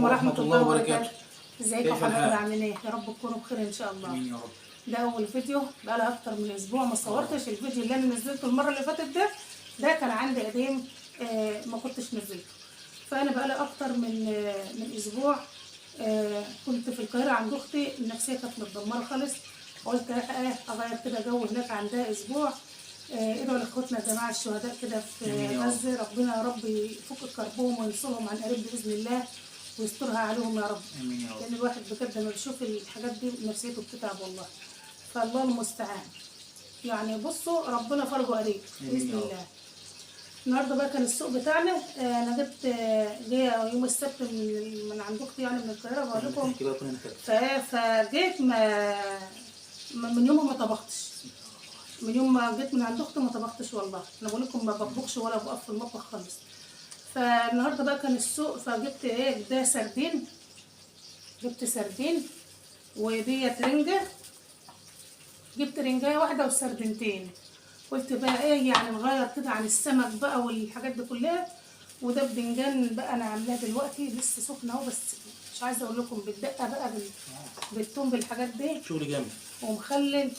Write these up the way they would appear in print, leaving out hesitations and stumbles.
عليكم ورحمة الله وبركاته. ازيكم يا كيف حبايبي، الحال؟ عاملين ايه؟ يا رب تكونوا بخير ان شاء الله. امين يا رب. ده اول فيديو بقالي اكتر من اسبوع ما صورتش. الفيديو اللي انا نزلته المره اللي فاتت ده كان عندي قديم، ما كنتش نزلته. فانا بقالي اكتر من اسبوع كنت في القاهره عند اختي، النفسيه كانت متدمره خالص. قلت اغير كده جو هناك عندها اسبوع. ادعوا لاخواتنا الجماعه الشهداء كده في غزه، ربنا يا رب يفك كربهم وينصرهم عن قريب باذن الله ويسترها عليهم يا رب. امين يا رب. لان الواحد بجد لما بيشوف الحاجات دي نفسيته بتتعب والله. فالله المستعان. يعني بصوا ربنا فرجه قريب باذن الله. النهارده بقى كان السوق بتاعنا، انا جبت جايه يوم السبت من عند اختي يعني من القاهره بقول لكم. فجيت من يوم ما طبختش. من يوم ما جيت من عند اختي ما طبختش والله. انا بقول لكم ما بطبخش ولا بقف في المطبخ خالص. فالنهارده بقى كان السوق، فجبت ده سردين. جبت سردين وديت رنجه. جبت رنجايه واحده وسردينتين. قلت بقى يعني نغير كده عن السمك بقى والحاجات دي كلها. وده بدنجان بقى انا عاملاه دلوقتي لسه سخنه اهو، بس مش عايزه اقول لكم بالدقه بقى بالثوم بالحاجات دي. شغل جامد. ومخلل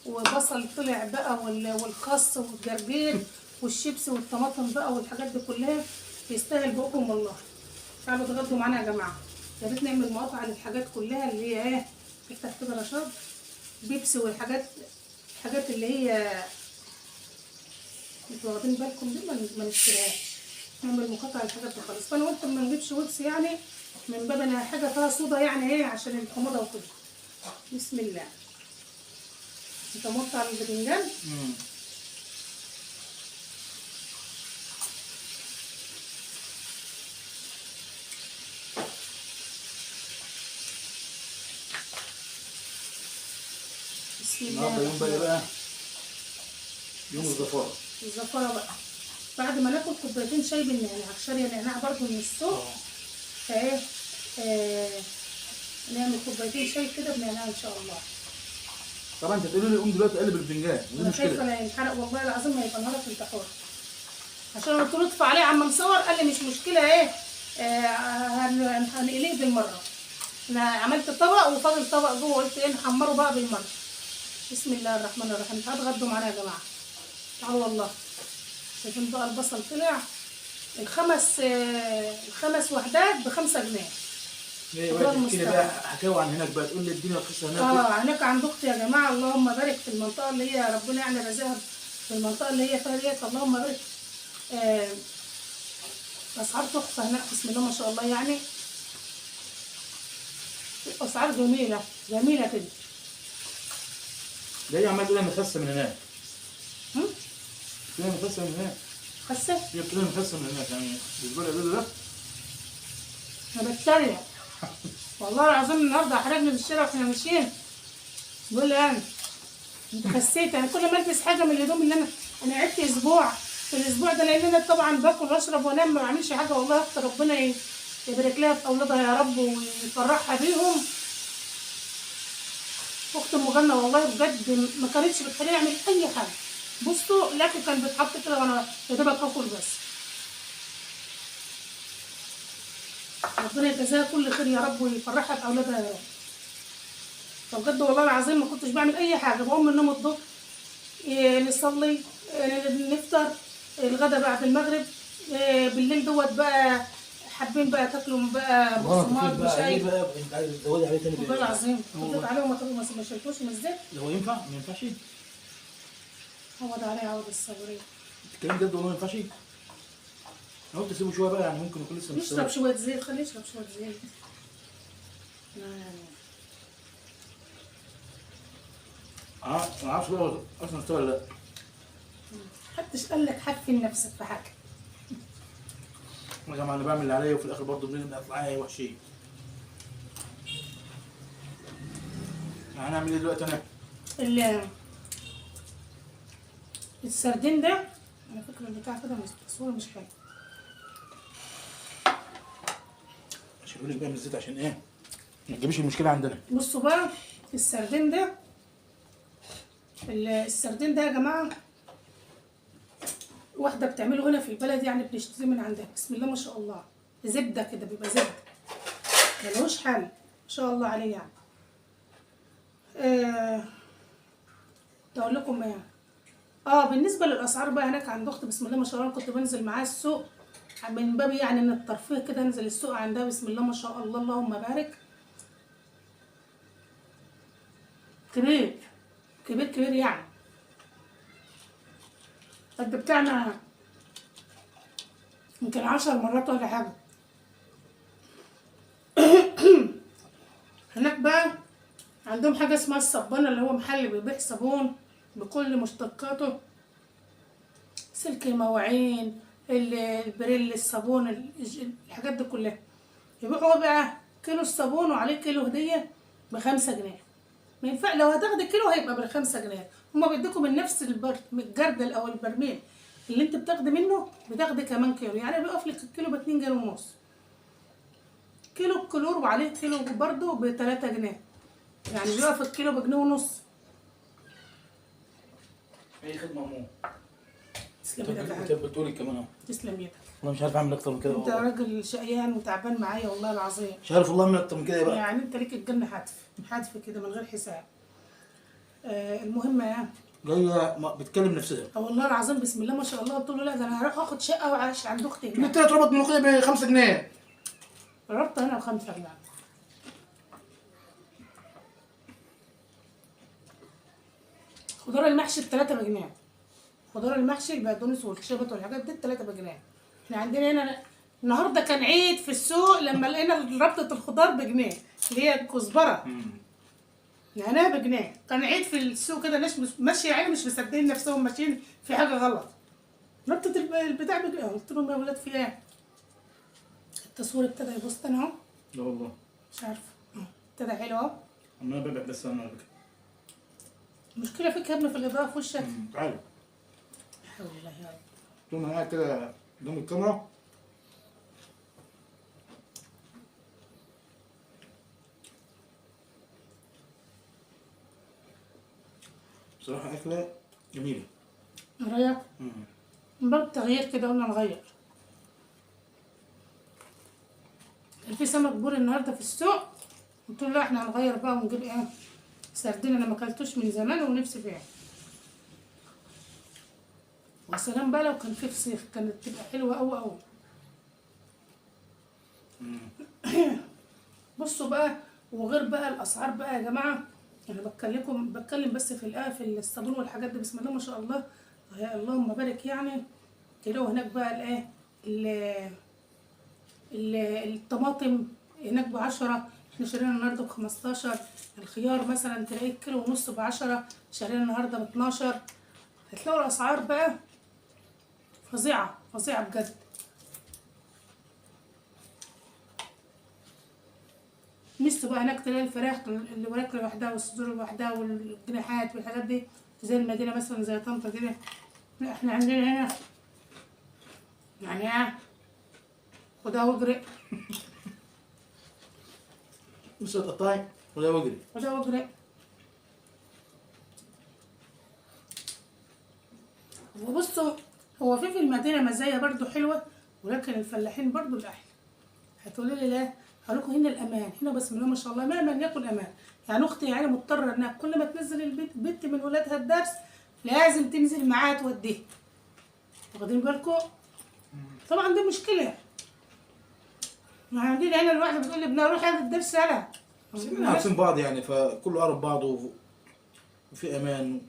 وبصل طلع بقى والخس والجرجير والشيبس والطماطم بقى والحاجات دي كلها. يستاهل بقكم والله. تعالوا اتغدوا معانا يا جماعه. يا ريت نعمل مقاطعه للحاجات كلها اللي هي افتح كده رشاد بيبسي والحاجات اللي هي انتوا واخدين بالكم دي ما نشتريهاش. نعمل مقاطعه للحاجات دي خالص. فانا قلت ما نجيبش ويبس يعني من باب انها حاجه فيها صودا يعني ايه عشان الحموضه وكده. بسم الله. انت موت على الباذنجان. بسم الله. النهارده يوم بقى يوم الزفاره. الزفاره بقى بعد ما ناكل كوبايتين شاي بالنعناع. شاريه نعناع برضو من السوق. فايه نعمل كوبايتين شاي كده بنعناع ان شاء الله. طبعا انت تقولي لي قوم دلوقتي قلب البتنجان، ودي انا خايفه مشكله. لا ينحرق والله العظيم، ما يبقى نهارك انت حر. عشان قلت له اطفى عليه عم نصور، قال لي مش مشكله هنقليه بالمره. انا عملت طبق وفاضل طبق جوه، قلت نحمره بقى بالمره. بسم الله الرحمن الرحيم. هتغدوا معانا يا جماعه. تعالوا والله. شايفين بقى البصل طلع الخمس وحدات ب5 جنيه. ايه بقى تحكي لي بقى حكاوي عن هناك بقى، تقول لي الدنيا رخيصه هناك. هناك عند اختي يا جماعه. اللهم بارك في المنطقه اللي هي ربنا يعني رزقها في المنطقه اللي هي فيها ديت. اللهم بارك. اسعار تحفه هناك بسم الله ما شاء الله يعني. اسعار جميله جميله كده. ده هي عمال تقول لي مخسه من هناك. تقول لي مخسه من هناك. خسه؟ هي بتقول لي مخسه من هناك، يعني الاسبوع اللي قبله ده. انا بتريق والله العظيم. النهارده احرجني في الشارع واحنا ماشيين. بيقول لي انت خسيت. يعني كل ما البس حاجه من الهدوم اللي انا قعدت اسبوع في الاسبوع ده، لان انا طبعا باكل واشرب وانام ما بعملش حاجه. والله اختي ربنا يبارك لها في اولادها يا رب ويفرحها بيهم. اختي ام جنه والله بجد ما كانتش بتخليني اعمل اي حاجه. بصوا الاكل كان بيتحط كده وانا يا دوبك اكل بس. ربنا يجزاها كل خير يا رب ويفرحها باولادها يا رب. فبجد والله العظيم ما كنتش بعمل اي حاجه. بقوم من النوم الظهر نصلي نفطر الغدا بعد المغرب. بالليل دوت بقى حابين بقى تاكلوا بقى بقسماط بشاي. ايه بقى انت عايز تزودي عليه تاني؟ والله العظيم حطيت عليهم ما شلتوش من الزيت. هو ينفع؟ ما ينفعش؟ هو ده عليه عوض الصبريه. الكلام جد والله ما ينفعش؟ انا قلت اسيبه شويه بقى، يعني ممكن يكون لسه يشرب شويه زيت. خليه يشرب شويه زيت. ما اعرفش بقى اصلا استوى ولا لا. محدش قال لك حفل نفسك في حاجه. يا جماعه انا بعمل اللي عليا وفي الاخر برضه بنطلع معايا وحشين. يعني هنعمل ايه دلوقتي انا؟ السردين ده على فكره البتاع كده الصوره مش حلوه. هقول لك بقى من الزيت عشان ايه؟ ما تجيبيش المشكله عندنا. بصوا بقى السردين ده. السردين ده يا جماعه واحده بتعمله هنا في البلد، يعني بنشتري من عندها. بسم الله ما شاء الله. زبده كده بيبقى زبده. ملوش حل ما شاء الله عليه يعني. اقول لكم ايه، بالنسبه للاسعار بقى هناك عند اختي بسم الله ما شاء الله، كنت بنزل معاها السوق من باب يعني ان الترفيه كده، انزل السوق عندها بسم الله ما شاء الله اللهم بارك. كبير كبير كبير يعني، قد بتاعنا يمكن 10 مرات ولا حاجه. هناك بقى عندهم حاجه اسمها الصبانه، اللي هو محل بيبيع صابون بكل مشتقاته، سلك المواعين، البريل، الصابون، الحاجات دي كلها. يبيعوا بقى كيلو الصابون وعليه كيلو هدية ب5 جنيه. ما ينفع لو هتاخدي كيلو هيبقى ب5 جنيه. هما بيديكوا من نفس من الجردل او البرميل اللي انت بتاخدي منه، بتاخدي كمان كيلو، يعني بيقف لك الكيلو ب2 جنيه ونص. كيلو الكلور وعليه كيلو برضه ب3 جنيه، يعني بيقف الكيلو ب1.5 جنيه. اي خدمه مو تسلم ايدك يا انت حاج. بتقولي كمان اهو. تسلم ايدك. انا مش عارف اعمل اكتر من كده انت والله. راجل شقيان وتعبان معايا والله العظيم. مش عارف والله اعمل اكتر من كده بقى. يعني انت ليك الجنة حتف كده من غير حساب. المهم يعني جايه بتكلم نفسها. والله العظيم بسم الله ما شاء الله، قلت له لا ده انا هروح اخد شقه وعايش عند اختي هناك. انت ربط ملوخيه ب5 جنيه. قربت هنا ب5 جنيه. خضار المحشي ب3 جنيه. خضار المحشي البقدونس والشبت والحاجات دي ب3 جنيه. احنا عندنا هنا النهارده كان عيد في السوق لما لقينا ربطه الخضار بجنيه، اللي هي الكزبره لقيناها ب1 جنيه. كان عيد في السوق كده، ناس ماشيه يعني مش مصدقين نفسهم ماشيين في حاجه غلط. ربطه البتاع ب1 جنيه. قلت لهم يا ولاد في ايه؟ التصوير ابتدى يبص انا اهو. لا والله مش عارفه ابتدى حلو اهو. انا ببيع بس انا بك. المشكله فيك يا ابني في الاضاءه في وشك. تعالى لا حول الله يا رب. طول ما انا قاعد كده قدام الكاميرا. بصراحه اكله جميله. رايك؟ من باب التغيير كده قلنا نغير. كان في سمك بوري النهارده في السوق، قلت له لا احنا هنغير بقى ونجيب ايه؟ سردين انا ما اكلتوش من زمان ونفسي فيه. وسلام بقى لو كان في فسيخ كانت تبقى حلوه قوي قوي. بصوا بقى، وغير بقى الاسعار بقى يا جماعه، انا بتكلم بس في الصابون والحاجات دي بسم الله ما شاء الله يا اللهم بارك يعني. كيلو هناك بقى الطماطم هناك ب10، احنا شارينا النهارده ب15. الخيار مثلا تلاقيه كيلو ونص ب10، شارينا النهارده ب12. هتلاقوا الاسعار بقى فظيعه فظيعه بجد. ميزته بقى هناك تلاقي الفراخ اللي وراك لوحدها والصدور لوحدها والجناحات والحاجات دي، زي المدينة مثلا زي طنطا كده. لا احنا عندنا هنا يعني خدها واجري. مش هتقطعي ولا واجري. خدها واجري. وبصوا، هو في المدينة مزايا برضو حلوة، ولكن الفلاحين برضو الأحلى. هتقولي لي لا، هقول لكم هنا الامان، هنا بسم الله ما شاء الله مهما يكن امان. يعني اختي يعني مضطره انها كل ما تنزل البنت من ولادها الدرس لازم تنزل معاها توديها. واخدين بالكم؟ طبعا دي مشكله. ما عندنا هنا الواحده بتقول لابنها روح هذا الدرس يلا. احنا عارفين بعض يعني، فكله عارف بعضه وفي امان.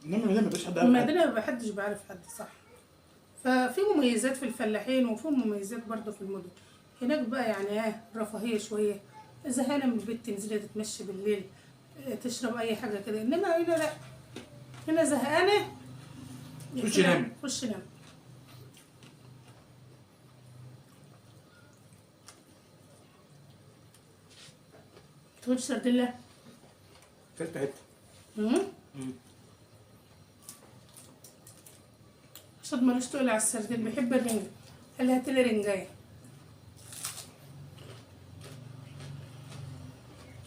انما هنا مفيش حد عارف حد. المدينه ما حدش بيعرف حد، صح. ففي مميزات في الفلاحين وفي مميزات برضه في المدن. هناك بقى يعني رفاهيه شويه، زهقانه من البيت تنزلي تتمشي بالليل، تشرب اي حاجه كده. انما هنا لا، هنا زهقانه خش نام. خش نام. تقولش سردله؟ كلت حته. صد مالوش تقول على السردين، بيحب الرنجة. قال لي هاتلي رنجاية.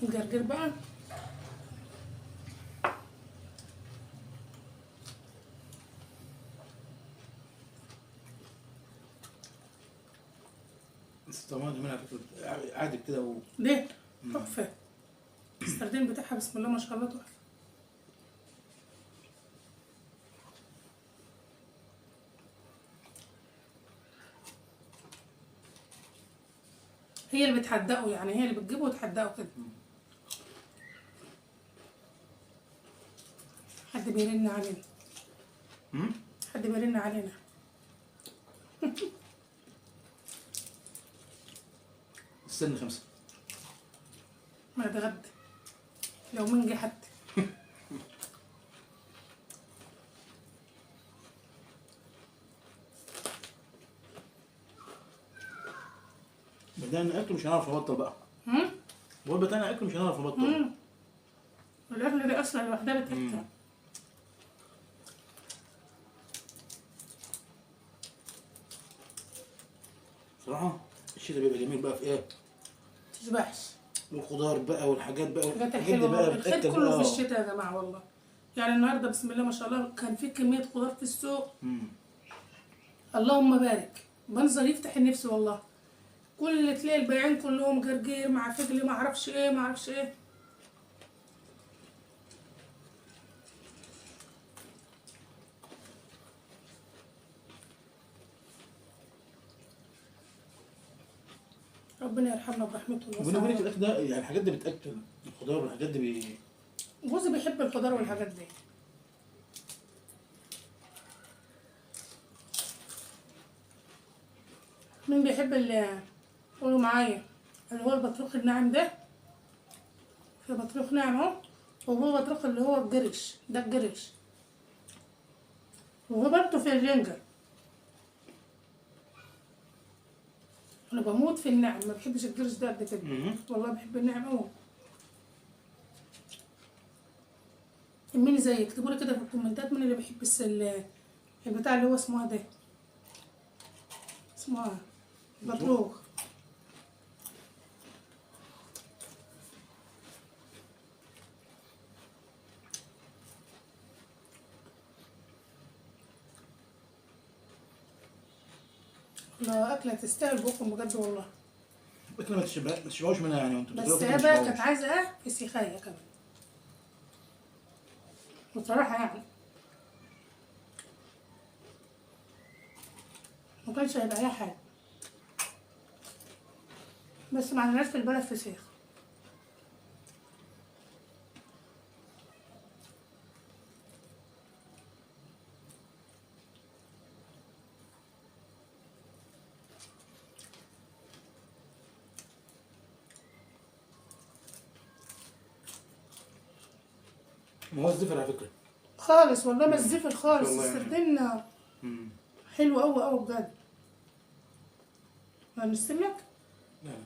نجرجر بقى. بس طبعا منها عادي كده ليه؟ تحفة. السردين بتاعها بسم الله ما شاء الله تحفة. هي اللي بتحدقه، يعني هي اللي بتجيبه وتحدقه كده. حد بيرن علينا. حد بيرن علينا. السن 5. ما اتغدى لو من جه حد. بدأنا اكل مش هنعرف نبطل بقى. بقول بدأنا اكل مش هنعرف نبطل. الاكل دي اصلا لوحدها بتاكل. صراحة الشتا بيبقى جميل بقى في ايه؟ متشبعش. والخضار بقى والحاجات بقى الحاجات والحاجات دي الحلوه، بقى الخير بتأكل كله في بقى. الشتاء يا جماعه والله. يعني النهارده بسم الله ما شاء الله كان في كميه خضار في السوق. اللهم بارك، منظر يفتح النفس والله. كل تلاقي البياعين كلهم جرجير مع فجل ما اعرفش ايه ما اعرفش ايه. ربنا يرحمنا برحمته وبيني وبينك الواسعه. الاكل ده يعني الحاجات دي بتأكل الخضار والحاجات دي جوزي بيحب الخضار والحاجات دي. مين بيحب قولوا معايا اللي هو البطروخ الناعم ده؟ في بطروخ ناعم اهو، وهو بطروخ اللي هو الجرش ده الجرش، وهو برضه في الرنجة. انا بموت في الناعم، ما بحبش الجرش ده قد كده. والله بحب الناعم اوي. مين زي اكتبوا لي كده في الكومنتات مين اللي بيحب البتاع اللي هو اسمه ده، اسمه بطروخ. لا أكلة تستاهل بكم بجد والله. اكل ما تشبعوش منها يعني وانتوا بس بتاكلوها كده هي ما بقى تشبعوش. كانت عايزة في سيخاية كمان بصراحة يعني. ما كانش هيبقى لها حاجة، بس ما عندناش في البلد فسيخ. ما هو الزفر على فكرة. خالص والله ما الزفر خالص. والله يعني. السردين حلو أوي أوي بجد. هنرسم لك؟ لا لا.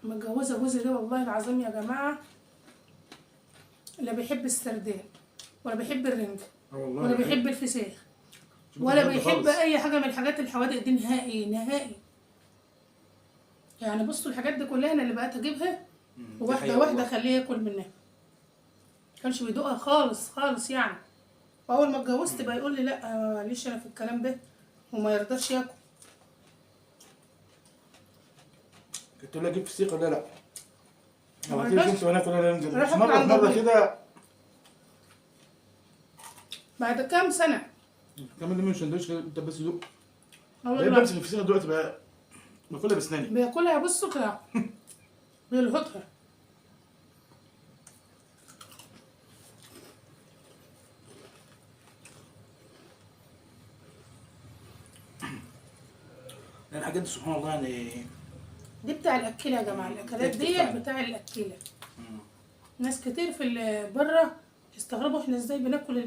متجوزة جوزي ده والله العظيم يا جماعة، لا بيحب السردين ولا بيحب الرنج والله ولا يعني. بيحب الفسيخ مش ولا بحب بيحب خالص. أي حاجة من الحاجات الحوادق دي نهائي نهائي. يعني بصوا الحاجات دي كلها أنا اللي بقيت أجيبها دي وواحدة حقيقة واحدة والله. أخليه ياكل منها. كانش بيدوقها خالص خالص يعني. وأول ما اتجوزت بقى يقول لي لأ ليش أنا في الكلام ده، وما يرضاش ياكل. كنت له اجيب فسيخ ولا لا؟ ما ما تيجي رضاش. انت وانا كنا ننزل راح بس أكل مرة عند مرة أبويا. كده. بعد كام سنة كمان من سندوتش كده انت بس دوق. أول بقيت ما بمسك الفسيخ دلوقتي بقى باكلها باسناني. بياكلها بصوا كده بيلهطها. يعني الحاجات دي سبحان الله يعني. دي بتاع الأكيلة يا جماعة، الأكلات تكتب دي فعلا. بتاع الأكيلة. ناس كتير في بره يستغربوا احنا ازاي بناكل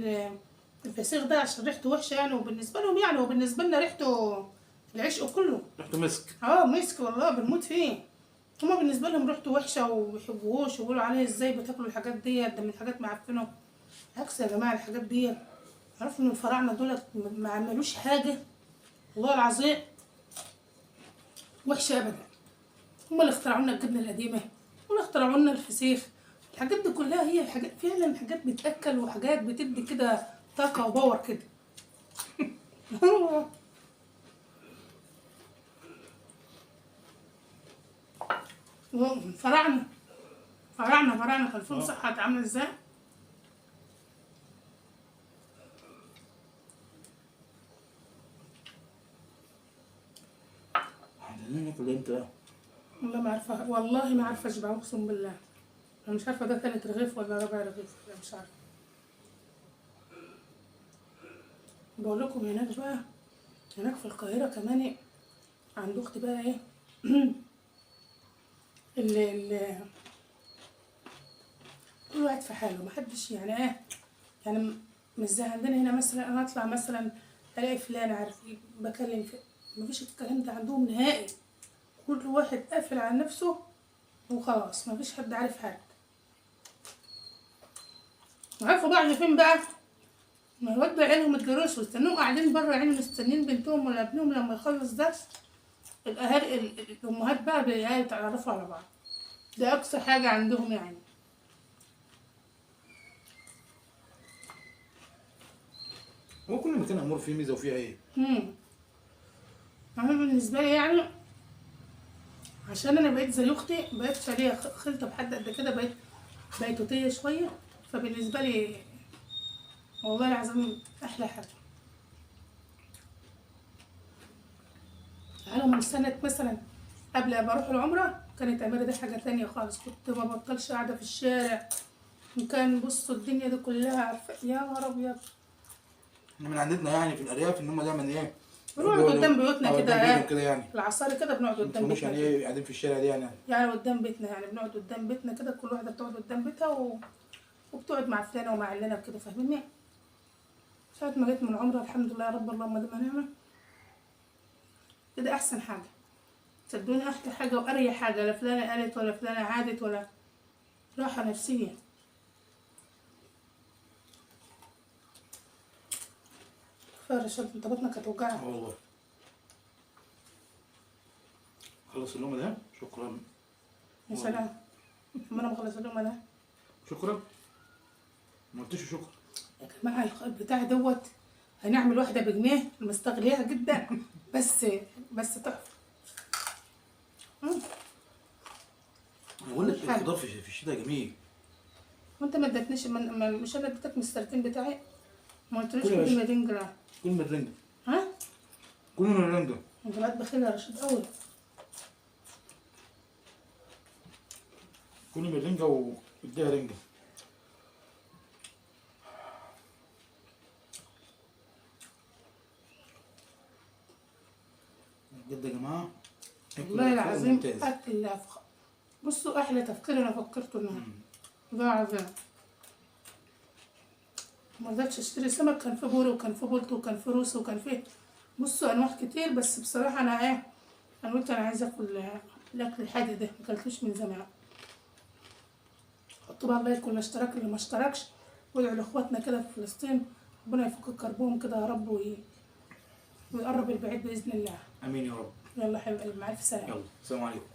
الفسيخ ده عشان ريحته وحشة يعني، وبالنسبة لهم يعني وبالنسبة لنا ريحته العشق كله. ريحته مسك. مسك والله بنموت فيه. هما بالنسبة لهم ريحته وحشة ومبيحبوهوش ويقولوا عليه ازاي بتاكلوا الحاجات ديت، ده من حاجات معفنة. عكس يا جماعة الحاجات ديت. عرفوا ان الفراعنة دولت ما عملوش حاجة والله العظيم وحشة أبدا. هما اللي اخترعوا لنا الجبنة القديمة واللي اخترعوا لنا الفسيخ. الحاجات دي كلها هي حاجات فعلا، حاجات بتأكل وحاجات بتدي كده طاقة وباور كده. فراعنة فراعنة كان فيهم صحة عاملة ازاي؟ عندنا ناكل امتى؟ والله ما عارفة، والله ما عارفة اشبع، اقسم بالله. انا مش عارفة ده تالت رغيف ولا رابع رغيف، لا مش عارفة. بقول لكم هناك بقى، هناك في القاهرة كمان عند اختي بقى ايه اللي كل واحد في حاله، محدش يعني ايه، يعني مش زي عندنا هنا مثلا انا اطلع مثلا الاقي فلان عارف بكلم في، مفيش الكلام ده عندهم نهائي. كل واحد قافل على نفسه وخلاص، مفيش حد عارف حد. عارفوا بعض فين بقى؟ ما الواد ده عيالهم الدروس واستنوهم قاعدين بره يعني مستنيين بنتهم ولا ابنهم لما يخلص درس. الاهالي الامهات بقى بيتعرفوا على بعض، ده اقصى حاجه عندهم يعني. هو كل مكان امور فيه ميزه وفيه عيب. انا بالنسبه لي يعني عشان انا بقيت زي اختي، بقيت شاليه خلطه بحد قد كده، بقيت بيتوتيه شويه، فبالنسبه لي والله العظيم احلى حاجه. انا من سنه مثلا قبل ما اروح العمره كانت اميره دي حاجه تانية خالص، كنت ما بطلش قاعده في الشارع، وكان بصوا الدنيا دي كلها عارفه يا نهار ابيض. احنا من عندنا يعني في الارياف ان هم دايما ايه، بنقعد قدام بيوتنا كده قدام بيوتهم ايه، كده يعني. العصاري كده بنقعد ما قدام تفهموش بيتنا يعني كده، ايه قاعدين في الشارع دي يعني. يعني قدام بيتنا، يعني بنقعد قدام بيتنا كده، كل واحده بتقعد قدام بيتها وبتقعد مع فلانه ومع علانه كده، فاهميني؟ ساعة ما جيت من عمرة الحمد لله يا رب اللهم ديما نعمة، كده أحسن حاجة، صدقوني أحلى حاجة وأريح حاجة، لا فلانة قالت ولا فلانة عادت ولا راحة نفسية. فرشت انت بطنك هتوجعك. والله. خلص اللقمة ده شكرا. يا سلام، أما أنا بخلص اللقمة ده شكرا. ما قلتش شكرا. يا جماعة البتاع دوت هنعمل واحدة بجنيه مستغليها جدا، بس تحفة. انا بقول لك الخضار في الشتاء جميل. وانت ما ادتنيش مش انا اديتك من السرتين بتاعي، ما قلتليش كل يا كل باشا. ما رنجة. كل من الرنجة. ها؟ كل من الرنجة. انت بقيت بخيل يا رشيد قوي. كل من الرنجة واديها رنجة. بجد يا جماعة والله العظيم اكل بصوا احلى تفكير انا فكرته النهارده، والله العظيم ما رضيتش اشتري سمك، كان في بوري وكان في بلطي وكان في روسي وكان في بصوا انواع كتير، بس بصراحه انا ايه، انا قلت انا عايزه اكل الاكل الحادق ده، مكلتوش من زمان. حطوا بقى اللايك واللي اشترك اللي ما اشتركش، وادعوا لاخواتنا كده في فلسطين، ربنا يفك كربهم كده يا رب ويقرب البعيد باذن الله. امين يا رب. يلا حبيب قلبي مع الف سلامه. يلا السلام عليكم.